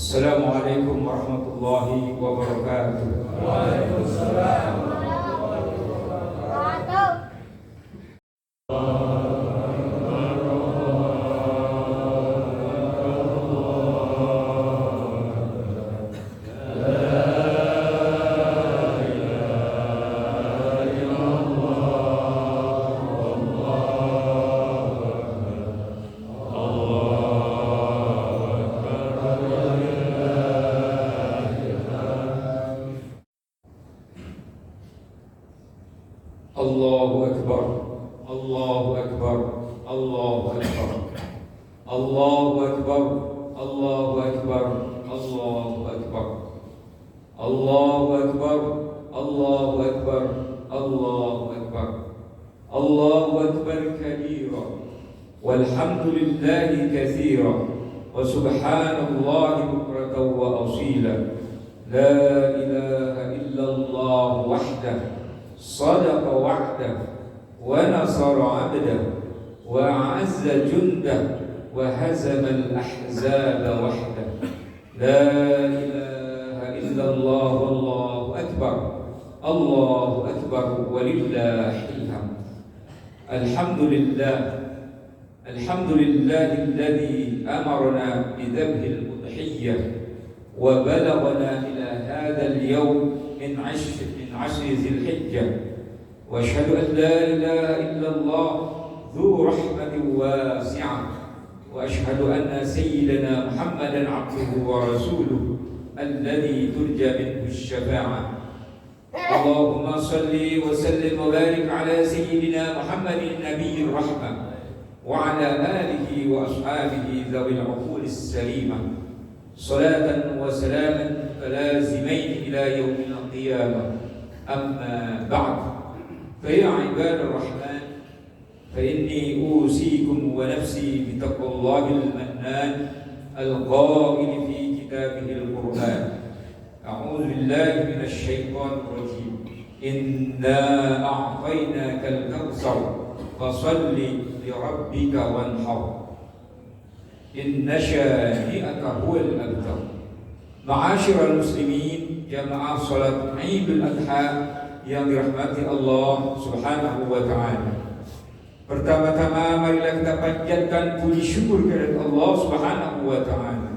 Assalamualaikum warahmatullahi wabarakatuh. Waalaikumsalam warahmatullahi wabarakatuh. Allahu Akbar, Allahu Akbar, Allahu Akbar, Allahu Akbar, Allahu Akbar, Allahu Akbar, Allahu Akbar, Allahu Akbar, Allahu Akbar, Allahu Akbar kabira, walhamdulillahi katsira, wa subhanallahi bukratan wa asila, la ilaha illallah wahdahu صدق وعده ونصر عبده وأعز جنده وهزم الأحزاب وحده لا إله إلا الله والله أكبر الله أكبر ولله الحمد الحمد لله الحمد لله الذي أمرنا بذبح الأضحية وبلغنا إلى هذا اليوم من عشر ذي الحجة وأشهد أن لا إله إلا الله ذو رحمة واسعة وأشهد أن سيدنا محمدا عبده ورسوله الذي ترجى منه الشفاعة اللهم صل وسلم وبارك على سيدنا محمد النبي الرحمة وعلى آله وأصحابه ذوي العقول السليمة صلاة وسلاما فلازمين إلى يوم القيامة أما بعد فيا عباد الرحمن فإني أوصيكم ونفسي بتقوى الله المنان القائل في كتابه القرآن أعوذ بالله من الشيطان الرجيم إنا أعطيناك الكوثر فصل لربك وانحر إن شانئك هو الأبتر. Ma'asyiral muslimin, jamaah salat Idul Adha yang dirahmati Allah Subhanahu wa taala. Pertama-tama marilah kita panjatkan puji syukur kepada Allah Subhanahu wa taala,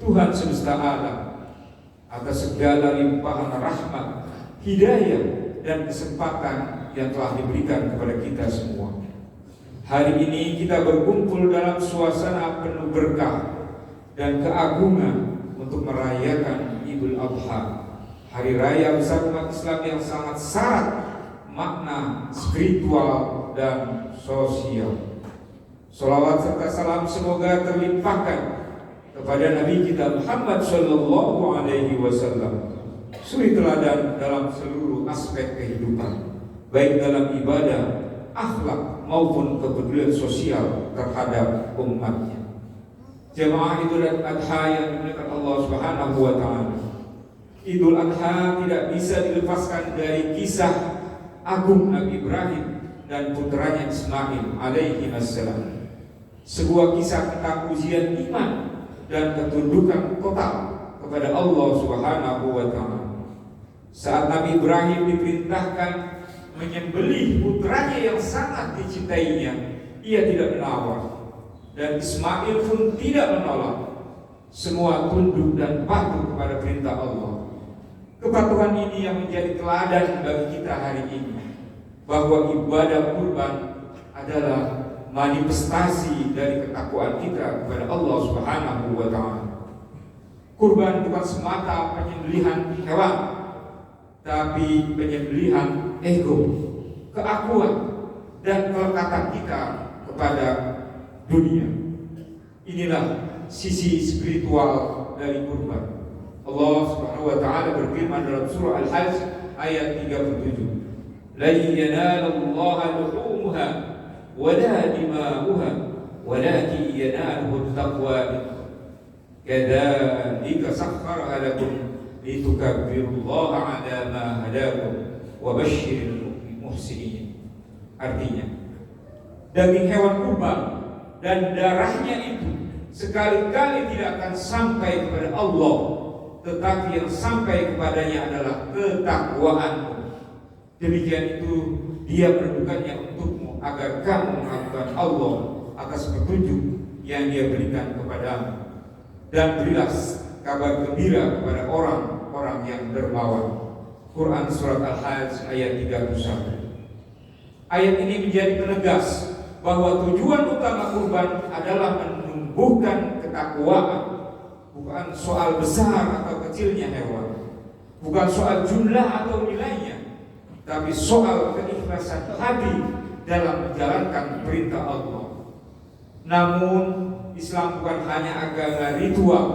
Tuhan semesta alam, atas segala limpahan rahmat, hidayah dan kesempatan yang telah diberikan kepada kita semua. Hari ini kita berkumpul dalam suasana penuh berkah dan keagungan untuk merayakan Idul Adha, hari raya besar umat Islam yang sangat syarat makna spiritual dan sosial. Salawat serta salam semoga terlimpahkan kepada Nabi kita Muhammad Sallallahu Alaihi Wasallam, suri teladan dalam seluruh aspek kehidupan, baik dalam ibadah, akhlak maupun kepedulian sosial terhadap umatnya. Jemaah Idul Adha yang dimuliakan Allah Subhanahu wa taala. Idul Adha tidak bisa dilepaskan dari kisah agung Nabi Ibrahim dan putranya Ismail alaihi wassalam. Sebuah kisah tentang ujian iman dan ketundukan total kepada Allah Subhanahu wa taala. Saat Nabi Ibrahim diperintahkan menyembelih putranya yang sangat dicintainya, ia tidak menawar. Dan Ismail pun tidak menolak. Semua tunduk dan patuh kepada perintah Allah. Kepatuhan ini yang menjadi teladan bagi kita hari ini, bahwa ibadah kurban adalah manifestasi dari ketakwaan kita kepada Allah Subhanahu wa taala. Kurban bukan semata penyembelihan hewan, tapi penyembelihan ego, keakuan, dan kelekatan kita kepada dunia. Inilah sisi spiritual dari kurban. Allah Subhanahu wa taala berfirman dalam surah Al-Hajj ayat 37. La yanalallaha luhumuha wa la dima'uha walakin yanaluhu taqwa minkum. Kadzalika sakhkharaha lakum litukabbirullaha 'ala ma hadakum wa basyiril muhsinin. Artinya, daging hewan kurban dan darahnya itu sekali-kali tidak akan sampai kepada Allah, tetapi yang sampai kepadanya adalah ketakwaanmu. Demikian itu Dia menentukannya untukmu agar kamu mengagungkan Allah atas petunjuk yang Dia berikan kepadamu. Dan berilah kabar gembira kepada orang-orang yang dermawan. Quran surat Al-Hajj ayat 31. Ayat ini menjadi penegas bahwa tujuan utama kurban adalah menumbuhkan ketakwaan, bukan soal besar atau kecilnya hewan, bukan soal jumlah atau nilainya, tapi soal keikhlasan hati dalam menjalankan perintah Allah. Namun Islam bukan hanya agama ritual.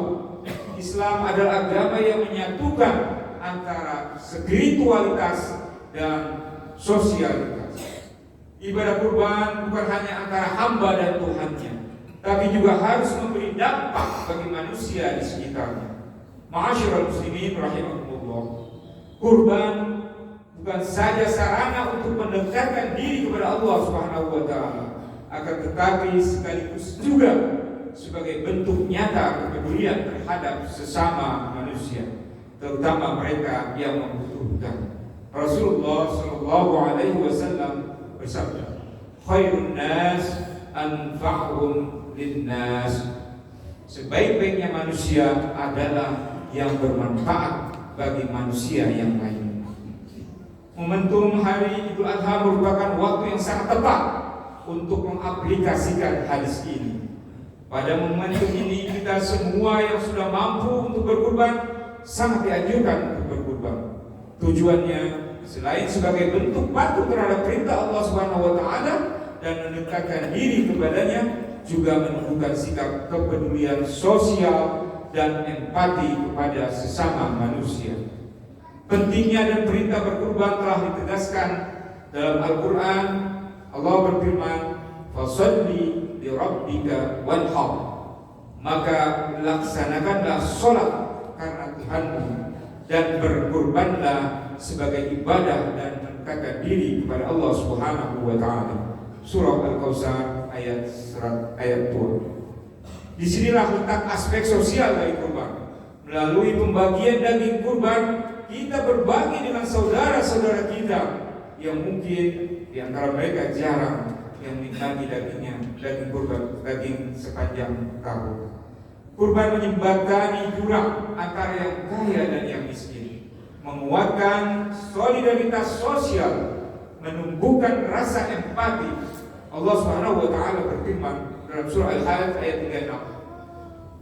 Islam adalah agama yang menyatukan antara spiritualitas dan sosialitas. Ibadah kurban bukan hanya antara hamba dan Tuhannya, tapi juga harus memberi dampak bagi manusia di sekitarnya. Ma'asyiral muslimin rahimakumullah. Kurban bukan saja sarana untuk mendekatkan diri kepada Allah Subhanahu wa taala, akan tetapi sekaligus juga sebagai bentuk nyata kepedulian terhadap sesama manusia, terutama mereka yang membutuhkan. Rasulullah sallallahu alaihi wasallam bersabda, "Khairun nas anfa'uhum linnas." Sebaik-baiknya manusia adalah yang bermanfaat bagi manusia yang lain. Momentum hari Idul Adha merupakan waktu yang sangat tepat untuk mengaplikasikan hadis ini. Pada momentum ini kita semua yang sudah mampu untuk berkurban sangat dianjurkan untuk berkurban. Tujuannya selain sebagai bentuk patuh terhadap perintah Allah Subhanahu wa taala dan mendekatkan diri kepadanya, juga menunjukkan sikap kepedulian sosial dan empati kepada sesama manusia. Pentingnya dan perintah berkurban telah ditegaskan dalam Al-Quran. Allah berfirman, "Fasholli li rabbika wanhar." Maka laksanakanlah sholat karena Tuhanmu dan berkurbanlah sebagai ibadah dan mendekatkan diri kepada Allah Subhanahu wa taala. Surah Al-Kautsar ayat 2. Disinilah letak aspek sosial dari kurban. Melalui pembagian daging kurban, kita berbagi dengan saudara-saudara kita yang mungkin di antara mereka jarang yang menikmati daging kurban, daging sepanjang tahun. Kurban menyembatani jurang antara yang kaya dan yang miskin, menguatkan solidaritas sosial, menumbuhkan rasa empati. Allah Subhanahu wa taala berfirman dalam surah Al-Hajj ayat 36,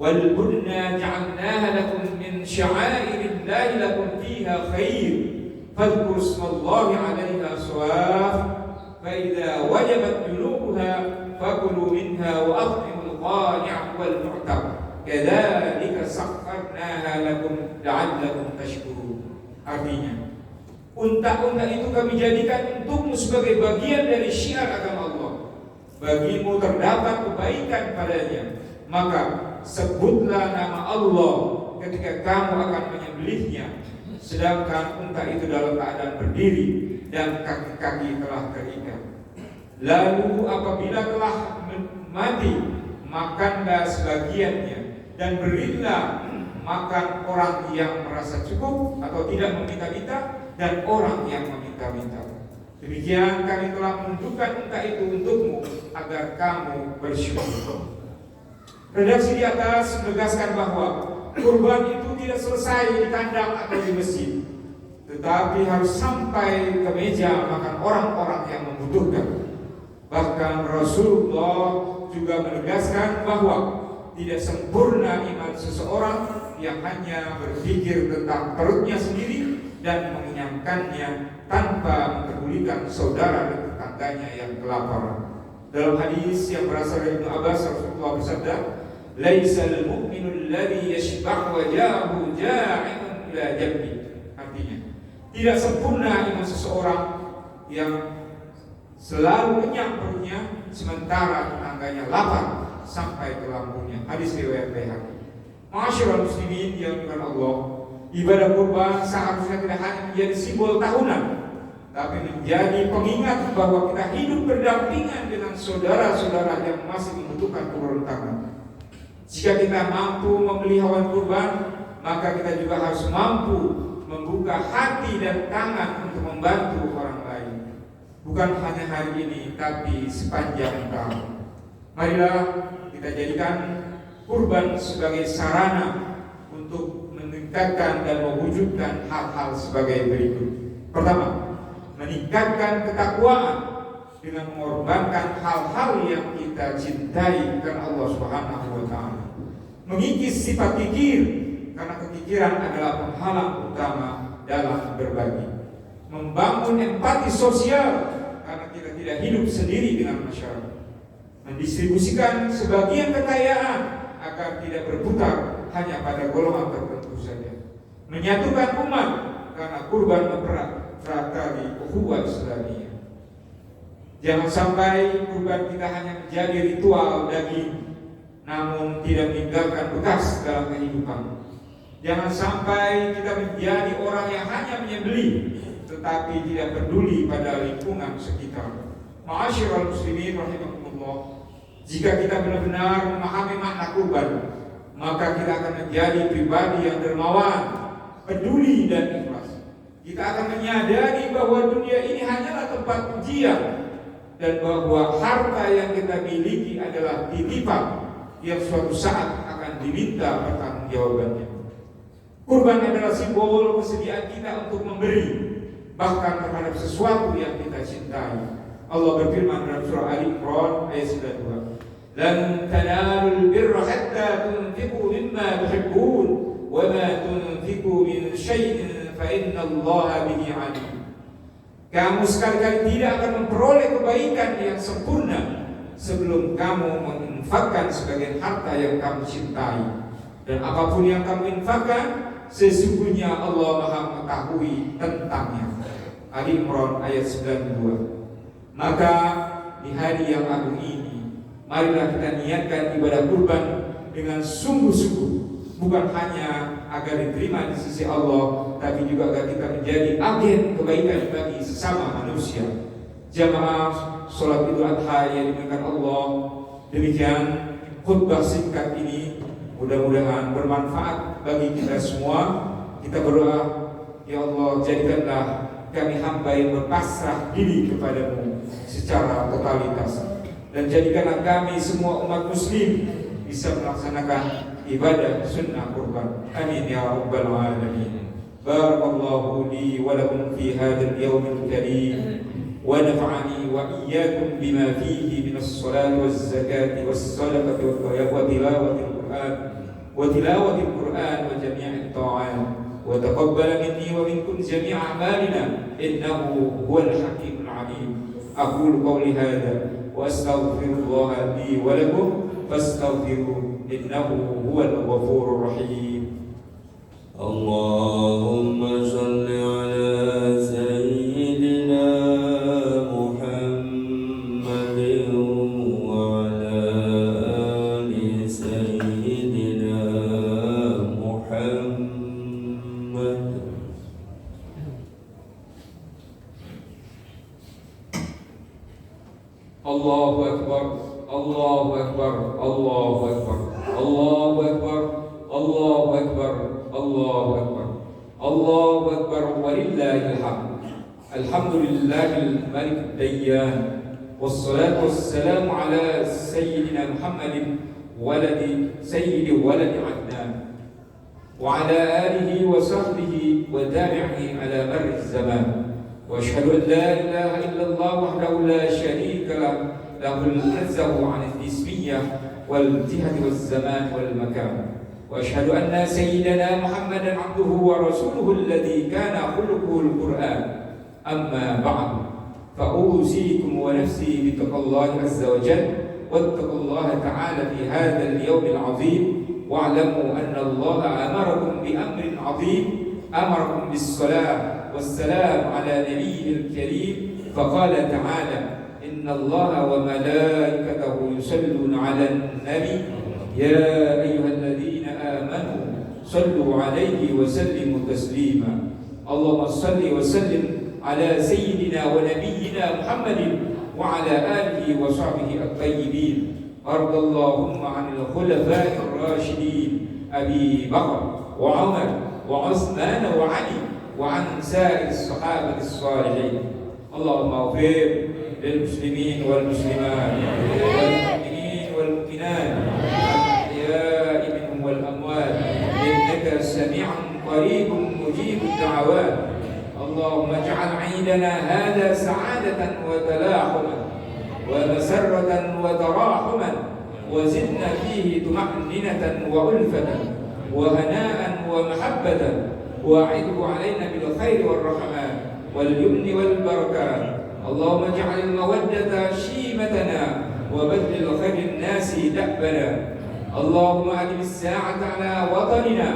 "Wal budna ja'alnaha lakum min sya'airillahi lakum fiha khair, fadhkuru ismallahi 'alaiha shawaf, fa idza wajabat junubuha fakulu minha wa at'imul qani'a wal mu'tab, kadzalika sakharnaha lakum la'allakum tashkurun." Artinya, unta-unta itu kami jadikan untukmu sebagai bagian dari syiar agama Allah. Bagimu terdapat kebaikan padanya, maka sebutlah nama Allah ketika kamu akan menyembelihnya, sedangkan unta itu dalam keadaan berdiri dan kaki-kaki telah terikat. Lalu apabila telah mati, makanlah sebagiannya dan berilah makan orang yang merasa cukup atau tidak meminta-minta dan orang yang meminta-minta. Demikian kami telah menunjukkan unta itu untukmu agar kamu bersyukur. Redaksi di atas menegaskan bahwa kurban itu tidak selesai di kandang atau di masjid, tetapi harus sampai ke meja makan orang-orang yang membutuhkan. Bahkan Rasulullah juga menegaskan bahwa tidak sempurna iman seseorang yang hanya berpikir tentang perutnya sendiri dan mengenyangkannya tanpa mempedulikan saudara dan tetangga tetangganya yang kelaparan. Dalam hadis yang berasal dari Ibnu Abbas, Rasulullah bersabda, "Laisal mu'minu alladhi yashba'u wa ja'ahu ja'i'un ila jambi." Artinya, tidak sempurna iman seseorang yang selalu kenyang perutnya sementara tetangganya lapar sampai ke lambungnya. Hadis riwayat Baihaqi. Ma'asyiral muslimin yang dimuliakan Allah, ibadah kurban seharusnya tidak hanya menjadi simbol tahunan, tapi menjadi pengingat bahwa kita hidup berdampingan dengan saudara-saudara yang masih membutuhkan uluran tangan. Jika kita mampu membeli hewan kurban, maka kita juga harus mampu membuka hati dan tangan untuk membantu orang lain. Bukan hanya hari ini, tapi sepanjang tahun. Marilah kita jadikan kurban sebagai sarana untuk meningkatkan dan mewujudkan hal-hal sebagai berikut. Pertama, meningkatkan ketakwaan dengan mengorbankan hal-hal yang kita cintai karena Allah Subhanahu wa taala. Mengikis sifat kikir karena kekikiran adalah penghalang utama dalam berbagi. Membangun empati sosial karena kita tidak hidup sendiri dengan masyarakat. Mendistribusikan sebagian kekayaan agar tidak berputar hanya pada golongan tertentu saja. Menyatukan umat karena kurban mempererat tali ukhuwah Islamiyah. Jangan sampai kurban kita hanya menjadi ritual daging, namun tidak meninggalkan bekas dalam kehidupan. Jangan sampai kita menjadi orang yang hanya menyembelih tetapi tidak peduli pada lingkungan sekitar. Ma'asyiral muslimin rahimakumullah, jika kita benar-benar memahami makna kurban, maka kita akan menjadi pribadi yang dermawan, peduli dan ikhlas. Kita akan menyadari bahwa dunia ini hanyalah tempat ujian dan bahwa harta yang kita miliki adalah titipan yang suatu saat akan diminta pertanggungjawabannya. Kurban adalah simbol kesediaan kita untuk memberi, bahkan terhadap sesuatu yang kita cintai. Allah berfirman dalam surah Al-Imran ayat 92, "Lan tanalul birra hatta tunfiqu mimma tuhibbun wa ma tunfiqu min syai'in fa innallaha bihi 'alim." Kamu sekali-kali tidak akan memperoleh kebaikan yang sempurna sebelum kamu menginfakkan sebagian harta yang kamu cintai. Dan apapun yang kamu infakkan, sesungguhnya Allah Maha mengetahui tentangnya. Ali Imran ayat 92. Maka di hari yang agung ini, marilah kita niatkan ibadah kurban dengan sungguh-sungguh, bukan hanya agar diterima di sisi Allah, tapi juga agar kita menjadi agen kebaikan bagi sesama manusia. Jamaah sholat Idul Adha yang dimuliakan Allah, demikian khutbah singkat ini mudah-mudahan bermanfaat bagi kita semua. Kita berdoa, ya Allah, jadikanlah kami hamba yang berpasrah diri kepadamu secara totalitas, dan jadikanlah kami semua umat muslim bisa melaksanakan ibadah sunnah kurban. Amin ya rabbal alamin. Barakallahu li wa lakum fi hadzal yawmil karim wa nafa'ani wa iyyakum bima fihi min as-salati waz-zakati was-sadaqati wa tilawatil Qur'an wa jami'it ta'at. وتقبل مني ومنكم جميع أعمالنا إنه هو الحكيم العليم. أقول قولي هذا وأستغفر الله لي ولكم فاستغفروه إنه هو الغفور الرحيم. اللهم صل على سيدنا محمد وعلى آل سيدنا محمد. Allahu Akbar, Allahu Akbar, Allahu Akbar, Allahu Akbar, Allahu Akbar, Allahu Akbar, Allahu Akbar, walillahil hamd. Alhamdulillahil malik dayyan, wassalatu wassalamu ala sayyidina Muhammadin waladi sayyidi waladi Adnan wa ala alihi wa sahbihi wa tabi'ihi ala marri zaman. وأشهد أن لا إله إلا الله وحده لا شريك له له العزة عن الاسمية والجهة والزمان والمكان. وأشهد أن سيدنا محمدا عبده ورسوله الذي كان خلقه القرآن. أما بعد، فأوصيكم ونفسي بتقوى الله عز وجل، واتقوا الله تعالى في هذا اليوم العظيم، واعلموا أن الله أمركم بأمر عظيم، أمركم بالصلاة والسلام على نبيه الكريم، فقال تعالى: إن الله وملائكته يصلون على النبي يا أيها الذين آمنوا صلوا عليه وسلموا تسليما. اللهم صل وسلم على سيدنا ونبينا محمد وعلى آله وصحبه الطيبين. وارض اللهم عن الخلفاء الراشدين أبي بكر وعمر وعثمان وعلي وعن سائر الصحابة الصالحين. اللهم اغفر للمسلمين والمسلمات والمؤمنين والمؤمنات الأحياء منهم والأموات إنك سميع قريب مجيب الدعوات. اللهم اجعل عيدنا هذا سعادة وتلاحما ومسرة وتراحما، وزدنا فيه طمأنينة وألفة وهناء ومحبة، وأعده علينا بالخير والرحمات واليمن والبركات. اللهم اجعل المودة شيمتنا وبدل خير الناس دأبنا. اللهم أدم الساعة على وطننا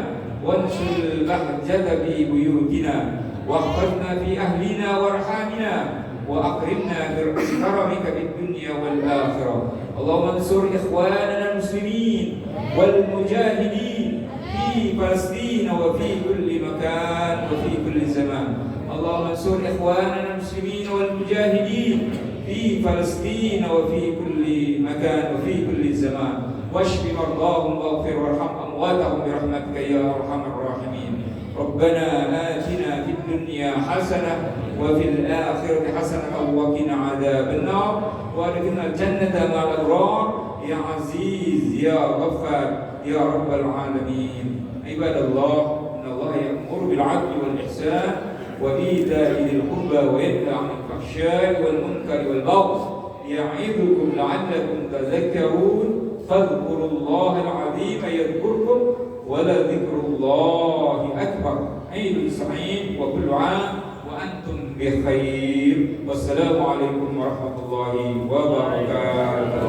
وانشر البهجة في بيوتنا، واحفظنا في أهلنا وارحامنا، وأكرمنا بكرمك في الدنيا والآخرة. اللهم انصر إخواننا المسلمين والمجاهدين في فلسطين وفي كل مكان وفي كل زمان. اللهم انصر إخواننا المسلمين والمجاهدين في فلسطين وفي كل مكان وفي كل زمان، واشف مرضاهم واغفر وارحم أمواتهم برحمتك يا أرحم الراحمين. ربنا آتنا في الدنيا حسنة وفي الآخرة حسنة وقنا عذاب النار، وادخلنا الجنة مع الأبرار يا عزيز يا غفار يا رب العالمين. عباد الله، إن الله يأمر بالعدل والإحسان وإيتاء ذي القربى وينهى عن الفحشاء والمنكر والبغي يعظكم لعلكم تذكرون. فاذكروا الله العظيم يذكركم ولذكر الله أكبر. عيد سعيد وكل عام وأنتم بخير، والسلام عليكم ورحمة الله وبركاته.